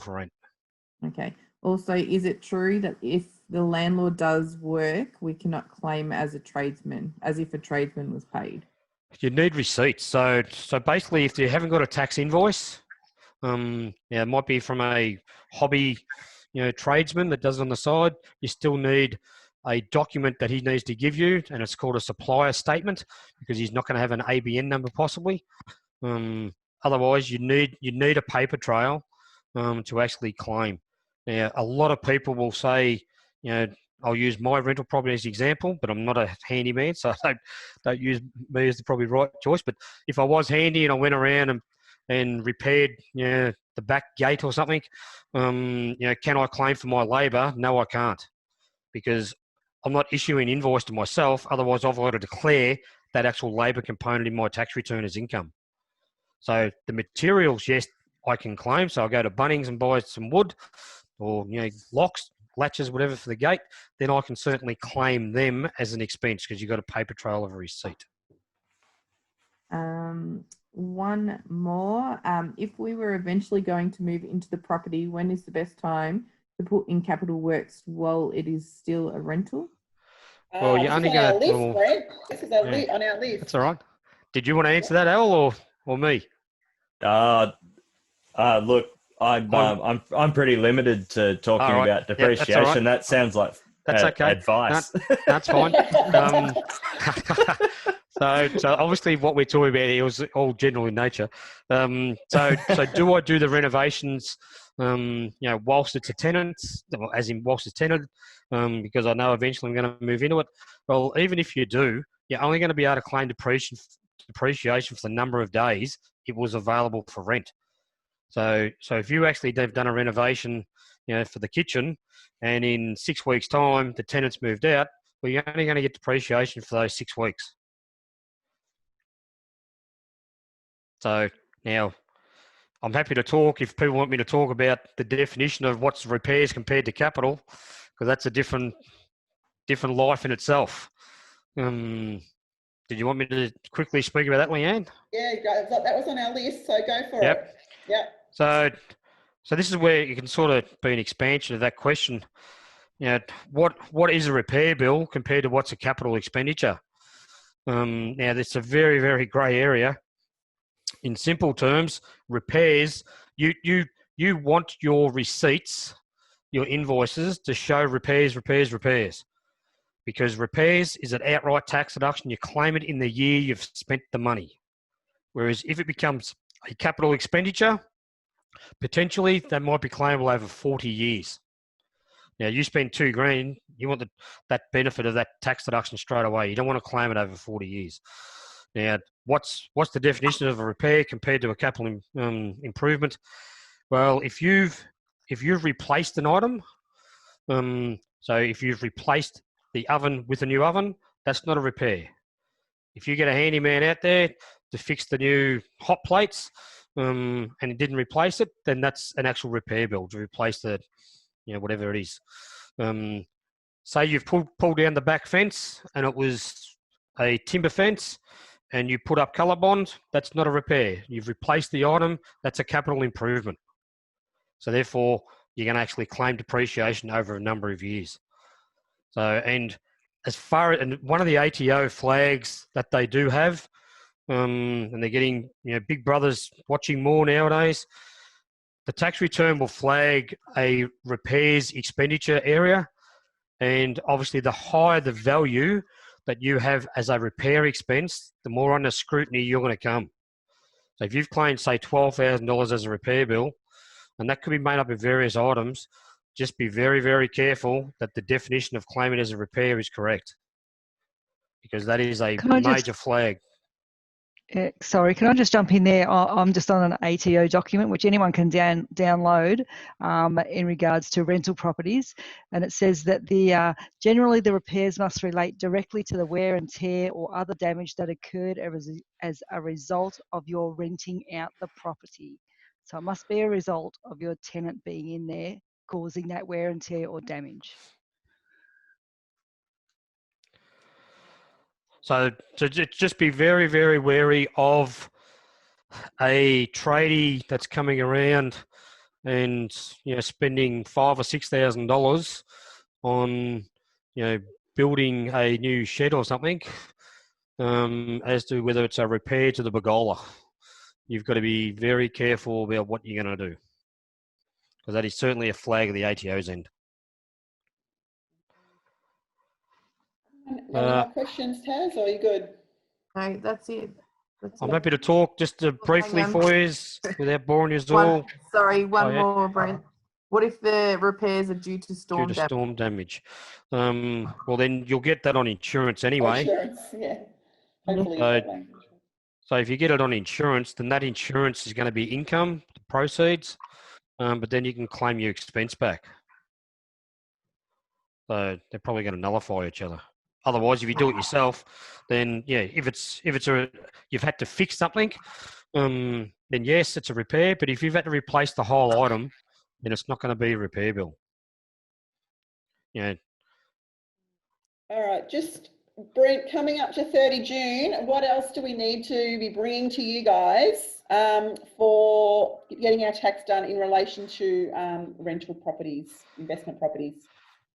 for rent. Okay. Also, is it true that if the landlord does work, we cannot claim as a tradesman, as if a tradesman was paid? You need receipts. So basically, if you haven't got a tax invoice, it might be from a hobby, tradesman that does it on the side. You still need a document that he needs to give you, and it's called a supplier statement, because he's not going to have an ABN number possibly. Otherwise, you need a paper trail to actually claim. Now, a lot of people will say, I'll use my rental property as an example, but I'm not a handyman, so I don't use me as the probably right choice. But if I was handy and I went around and repaired, the back gate or something, can I claim for my labour? No, I can't, because I'm not issuing an invoice to myself. Otherwise, I've got to declare that actual labour component in my tax return as income. So the materials, yes, I can claim. So I'll go to Bunnings and buy some wood, or locks, latches, whatever for the gate. Then I can certainly claim them as an expense, because you've got a paper trail of a receipt. One more. If we were eventually going to move into the property, when is the best time to put in capital works while it is still a rental? Well, you're only going to. This is on our list. That's all right. Did you want to answer that, Al, or me? Look, I'm pretty limited to talking about depreciation. That sounds like advice. That's fine. So obviously what we're talking about here was all general in nature. So do I do the renovations, whilst it's a tenant, as in whilst it's tenanted, because I know eventually I'm going to move into it? Well, even if you do, you're only going to be able to claim depreciation for the number of days it was available for rent. So if you actually have done a renovation, for the kitchen, and in 6 weeks' time the tenant's moved out, well, you're only going to get depreciation for those 6 weeks. So now, I'm happy to talk if people want me to talk about the definition of what's repairs compared to capital, because that's a different life in itself. Did you want me to quickly speak about that, Leanne? Yeah, that was on our list, so go for it. Yep. So this is where you can sort of be an expansion of that question. What is a repair bill compared to what's a capital expenditure? Now, that's a very, very grey area. In simple terms, repairs, you want your receipts, your invoices to show repairs, because repairs is an outright tax deduction. You claim it in the year you've spent the money. Whereas if it becomes a capital expenditure, potentially that might be claimable over 40 years. Now, you spend $2,000, you want that benefit of that tax deduction straight away. You don't want to claim it over 40 years. Now, what's the definition of a repair compared to a capital improvement? Well, if you've replaced an item, so if you've replaced the oven with a new oven, that's not a repair. If you get a handyman out there to fix the new hot plates, and it didn't replace it, then that's an actual repair bill to replace the, whatever it is. Say you've pulled down the back fence and it was a timber fence, and you put up colour bond, that's not a repair. You've replaced the item, that's a capital improvement. So therefore, you're going to actually claim depreciation over a number of years. So, and one of the ATO flags that they do have, and they're getting, big brothers watching more nowadays, the tax return will flag a repairs expenditure area, and obviously the higher the value that you have as a repair expense, the more under scrutiny you're going to come. So if you've claimed, say, $12,000 as a repair bill, and that could be made up of various items, just be very, very careful that the definition of claiming as a repair is correct, because that is a major flag. Sorry, can I just jump in there? I'm just on an ATO document, which anyone can download in regards to rental properties. And it says that generally the repairs must relate directly to the wear and tear or other damage that occurred as a result of your renting out the property. So it must be a result of your tenant being in there causing that wear and tear or damage. So just be very, very wary of a tradie that's coming around and spending $5,000 or $6,000 on building a new shed or something, as to whether it's a repair to the pergola. You've got to be very careful about what you're going to do, because that is certainly a flag of the ATO's end. Any more questions, Taz, or are you good? No, that's it. I'm happy to talk just briefly for you without boring you all. Sorry, one more, Brent. What if the repairs are due to storm damage? Storm damage. Well, then you'll get that on insurance anyway. Insurance, yeah. Hopefully. So if you get it on insurance, then that insurance is going to be income, the proceeds, but then you can claim your expense back. So they're probably going to nullify each other. Otherwise, if you do it yourself, then if you've had to fix something, then yes, it's a repair. But if you've had to replace the whole item, then it's not going to be a repair bill. All right, just Brent, coming up to 30 June, what else do we need to be bringing to you guys for getting our tax done in relation to rental properties, investment properties?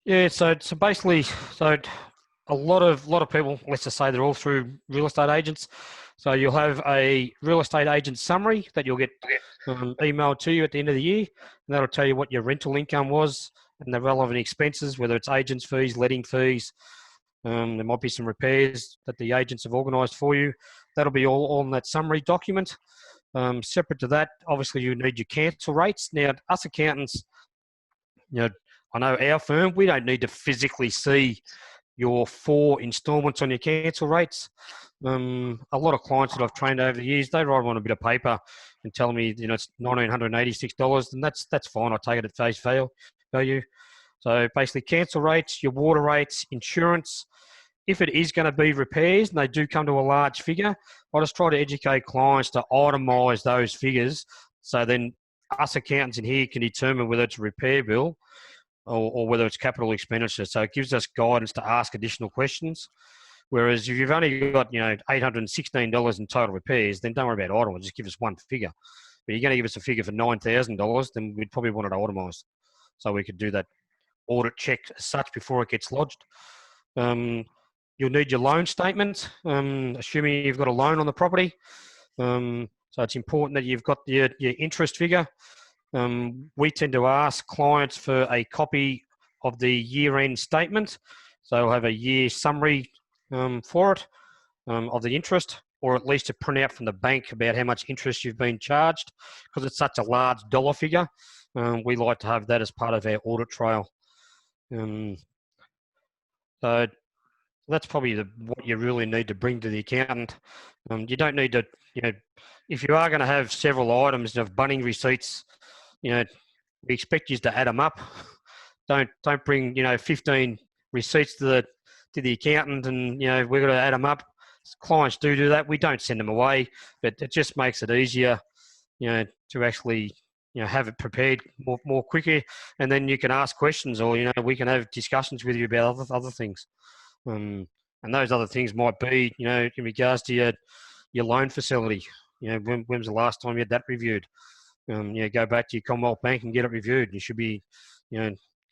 Yeah, so basically, a lot of people, let's just say they're all through real estate agents. So you'll have a real estate agent summary that you'll get emailed to you at the end of the year, and that'll tell you what your rental income was and the relevant expenses, whether it's agents' fees, letting fees. There might be some repairs that the agents have organised for you. That'll be all on that summary document. Separate to that, obviously you need your cancel rates. Now, us accountants, I know our firm, we don't need to physically see your 4 instalments on your cancel rates. A lot of clients that I've trained over the years, they write on a bit of paper and tell me, it's $1,986, and that's fine. I take it at face value. So basically, cancel rates, your water rates, insurance. If it is going to be repairs and they do come to a large figure, I just try to educate clients to itemise those figures, so then us accountants in here can determine whether it's a repair bill or whether it's capital expenditure. So it gives us guidance to ask additional questions. Whereas if you've only got, $816 in total repairs, then don't worry about itemizing. Just give us one figure. But you're going to give us a figure for $9,000, then we'd probably want it itemised, so we could do that audit check as such before it gets lodged. You'll need your loan statement, assuming you've got a loan on the property. So it's important that you've got your interest figure. We tend to ask clients for a copy of the year-end statement. So we'll have a year summary for it, of the interest, or at least a printout from the bank about how much interest you've been charged, because it's such a large dollar figure. We like to have that as part of our audit trail. So that's probably what you really need to bring to the accountant. You don't need to, if you are going to have several items of bunning receipts, we expect you to add them up. Don't bring 15 receipts to the accountant and we're going to add them up. Clients do that. We don't send them away, but it just makes it easier, to actually have it prepared more quicker, and then you can ask questions, or we can have discussions with you about other things. And those other things might be, in regards to your loan facility. When was the last time you had that reviewed? Go back to your Commonwealth Bank and get it reviewed. You should be,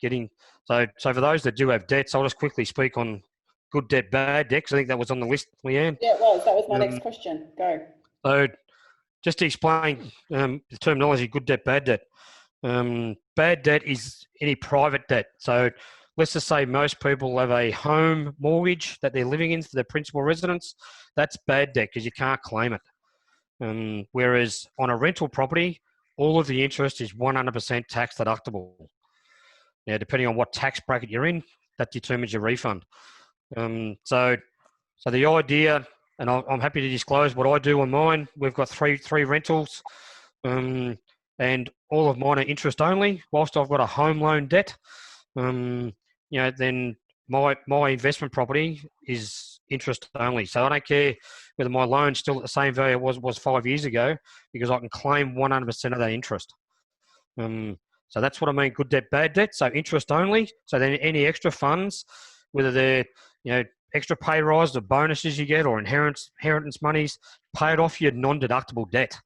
getting. So for those that do have debts, I'll just quickly speak on good debt, bad debt, because I think that was on the list, Leanne. Yeah, it was. That was my next question. Go. So just to explain the terminology, good debt, bad debt. Bad debt is any private debt. So let's just say most people have a home mortgage that they're living in for their principal residence. That's bad debt because you can't claim it. Whereas on a rental property, all of the interest is 100% tax deductible. Now, depending on what tax bracket you're in, that determines your refund. So the idea, and I'm happy to disclose what I do on mine. We've got three rentals, and all of mine are interest only. Whilst I've got a home loan debt, then my investment property is interest only. So I don't care whether my loan's still at the same value it was 5 years ago, because I can claim 100% of that interest. So that's what I mean, good debt, bad debt. So interest only. So then any extra funds, whether they're, extra pay rise or bonuses you get or inheritance monies, pay it off your non-deductible debt.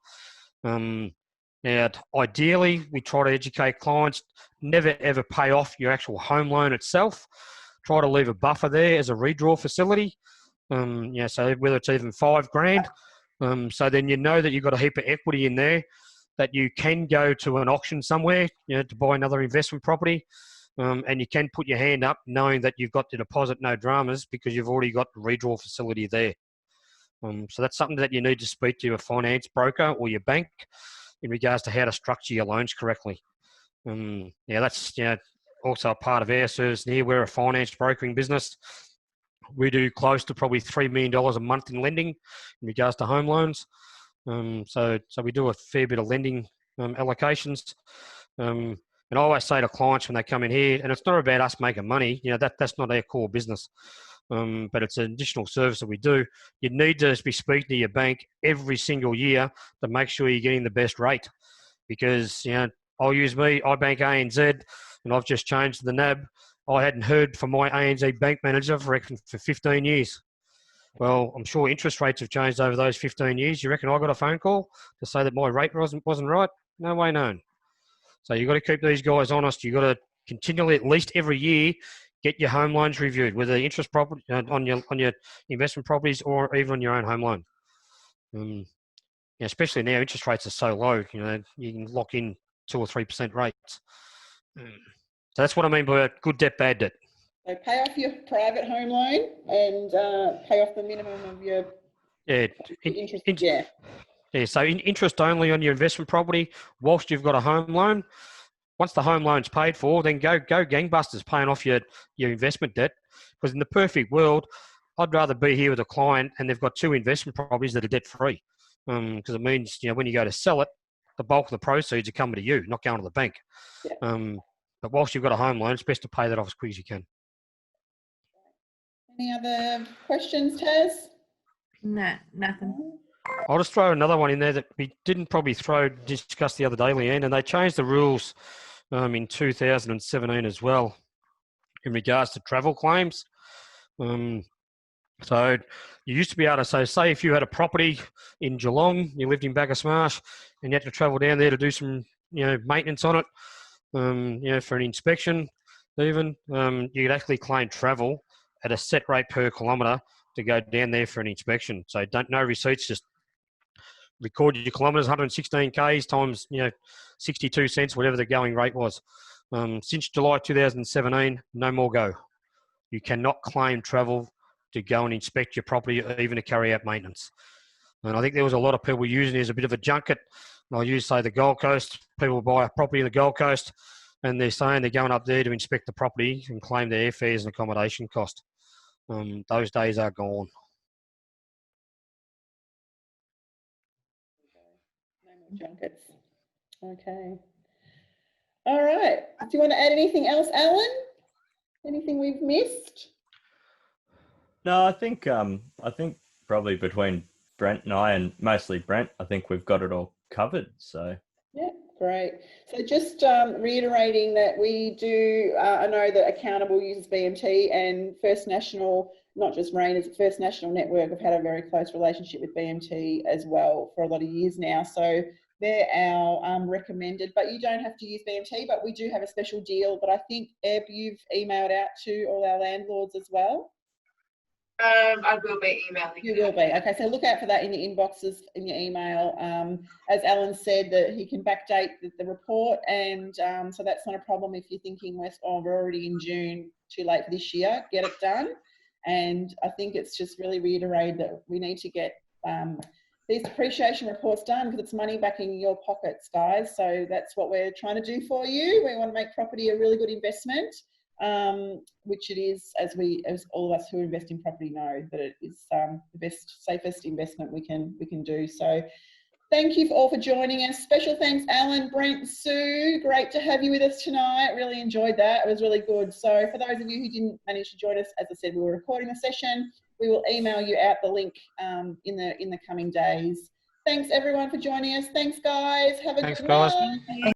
Now, ideally, we try to educate clients, never ever pay off your actual home loan itself. Try to leave a buffer there as a redraw facility. So whether it's even $5,000, so then you know that you've got a heap of equity in there that you can go to an auction somewhere, to buy another investment property. And you can put your hand up knowing that you've got the deposit, no dramas, because you've already got the redraw facility there. So that's something that you need to speak to your finance broker or your bank in regards to how to structure your loans correctly. That's also a part of our service here. We're a finance brokering business. We do close to probably $3 million a month in lending in regards to home loans. So we do a fair bit of lending allocations. And I always say to clients when they come in here, and it's not about us making money, that's not our core business. But it's an additional service that we do. You need to be speaking to your bank every single year to make sure you're getting the best rate. Because, I'll use me, I bank ANZ, and I've just changed the NAB. I hadn't heard from my ANZ bank manager for 15 years. Well, I'm sure interest rates have changed over those 15 years. You reckon I got a phone call to say that my rate wasn't right? No way known. So you've got to keep these guys honest. You've got to continually, at least every year, get your home loans reviewed, whether interest property on your investment properties or even on your own home loan. Especially now, interest rates are so low. You can lock in 2 or 3% rates. So that's what I mean by a good debt, bad debt. So pay off your private home loan and pay off the minimum of your interest. So interest only on your investment property whilst you've got a home loan. Once the home loan's paid for, then go gangbusters paying off your investment debt. Because in the perfect world, I'd rather be here with a client and they've got 2 investment properties that are debt-free. Because it means, when you go to sell it, the bulk of the proceeds are coming to you, not going to the bank. Yeah. But whilst you've got a home loan, it's best to pay that off as quick as you can. Any other questions, Taz? No, nothing. I'll just throw another one in there that we didn't probably discuss the other day, Leanne, and they changed the rules in 2017 as well in regards to travel claims. So you used to be able to say if you had a property in Geelong, you lived in Bacchus-Marsh, and you had to travel down there to do some, maintenance on it, for an inspection, even, you could actually claim travel at a set rate per kilometre to go down there for an inspection. So no receipts, just record your kilometres, 116 Ks times, 62 cents, whatever the going rate was. Since July 2017, no more go. You cannot claim travel to go and inspect your property or even to carry out maintenance. And I think there was a lot of people using it as a bit of a junket. And I'll use, say, the Gold Coast. People buy a property in the Gold Coast and they're saying they're going up there to inspect the property and claim their airfares and accommodation cost. Those days are gone. No more junkets. Okay. All right. Do you want to add anything else, Alan? Anything we've missed? No, I think probably between Brent and I, and mostly Brent, I think we've got it all covered. So yeah, great. So just reiterating that we do, I know that Accountable uses BMT, and First National, not just RAIN, as a First National network, have had a very close relationship with BMT as well for a lot of years now. So they're our recommended, but you don't have to use BMT, but we do have a special deal that I think, Eb, you've emailed out to all our landlords as well. I will be emailing. You will be. Okay, so look out for that in the inboxes in your email. As Alan said, that he can backdate the report, and so that's not a problem if you're thinking, we're already in June, too late for this year, get it done. And I think it's just really reiterated that we need to get these depreciation reports done, because it's money back in your pockets, guys. So that's what we're trying to do for you. We want to make property a really good investment. Which it is, as all of us who invest in property know, that it is the best, safest investment we can do. So thank you all for joining us. Special thanks, Alan, Brent, Sue. Great to have you with us tonight. Really enjoyed that. It was really good. So for those of you who didn't manage to join us, as I said, we were recording the session. We will email you out the link in the coming days. Thanks everyone for joining us. Thanks guys. Have a good night.